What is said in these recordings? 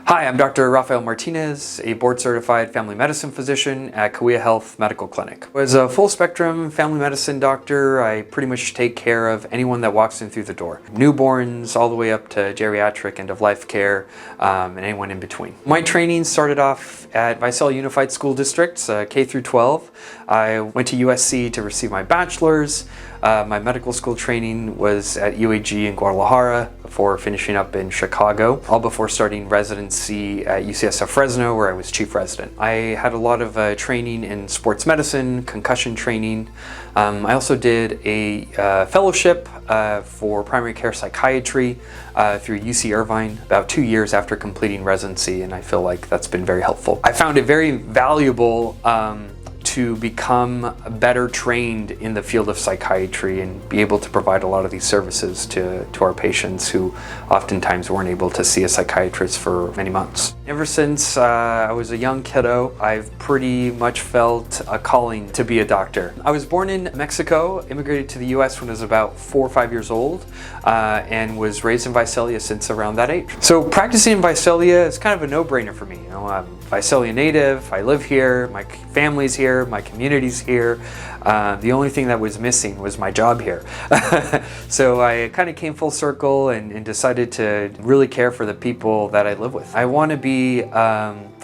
Hi, I'm Dr. Rafael Martinez, a board-certified family medicine physician at Kaweah Health Medical Clinic. As a full-spectrum family medicine doctor, I pretty much take care of anyone that walks in through the door. Newborns all the way up to geriatric end-of-life care, and anyone in between. My training started off at Visalia Unified School Districts, K through 12. I went to USC to receive my bachelor's. My medical school training was at UAG in Guadalajara before finishing up in Chicago, all before starting residency at UCSF Fresno, where I was chief resident. I had a lot of training in sports medicine, concussion training. I also did a fellowship for primary care psychiatry through UC Irvine about 2 years after completing residency, and I feel like that's been very helpful. I found it very valuable to become better trained in the field of psychiatry and be able to provide a lot of these services to our patients who oftentimes weren't able to see a psychiatrist for many months. Ever since I was a young kiddo, I've pretty much felt a calling to be a doctor. I was born in Mexico, immigrated to the US when I was about 4 or 5 years old, and was raised in Visalia since around that age. So practicing in Visalia is kind of a no-brainer for me. You know, I'm Visalia native, I live here, my family's here, my community's here. The only thing that was missing was my job here. So I kind of came full circle and decided to really care for the people that I live with. I want to be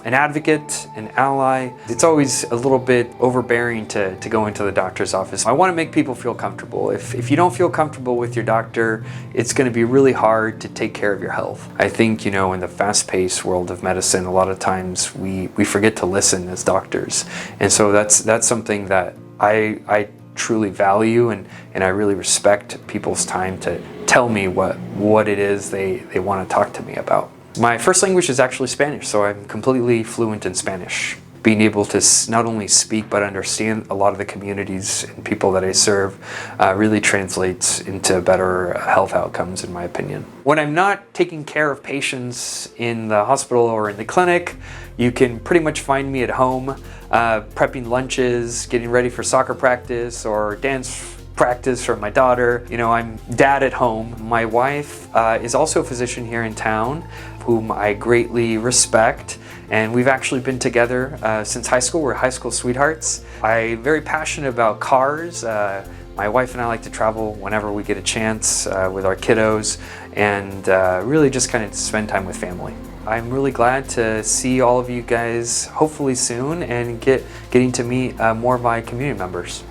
an advocate, an ally. It's always a little bit overbearing to go into the doctor's office. I want to make people feel comfortable. If you don't feel comfortable with your doctor, it's going to be really hard to take care of your health. I think, you know, in the fast-paced world of medicine, a lot of times we forget to listen as doctors. And so that's something that I truly value, and I really respect people's time to tell me what it is they want to talk to me about. My first language is actually Spanish, so I'm completely fluent in Spanish. Being able to not only speak but understand a lot of the communities and people that I serve really translates into better health outcomes, in my opinion. When I'm not taking care of patients in the hospital or in the clinic, you can pretty much find me at home, prepping lunches, getting ready for soccer practice or dance practice for my daughter. You know, I'm dad at home. My wife is also a physician here in town, whom I greatly respect, and we've actually been together since high school. We're high school sweethearts. I'm very passionate about cars. My wife and I like to travel whenever we get a chance with our kiddos, and really just kind of spend time with family. I'm really glad to see all of you guys hopefully soon and getting to meet more of my community members.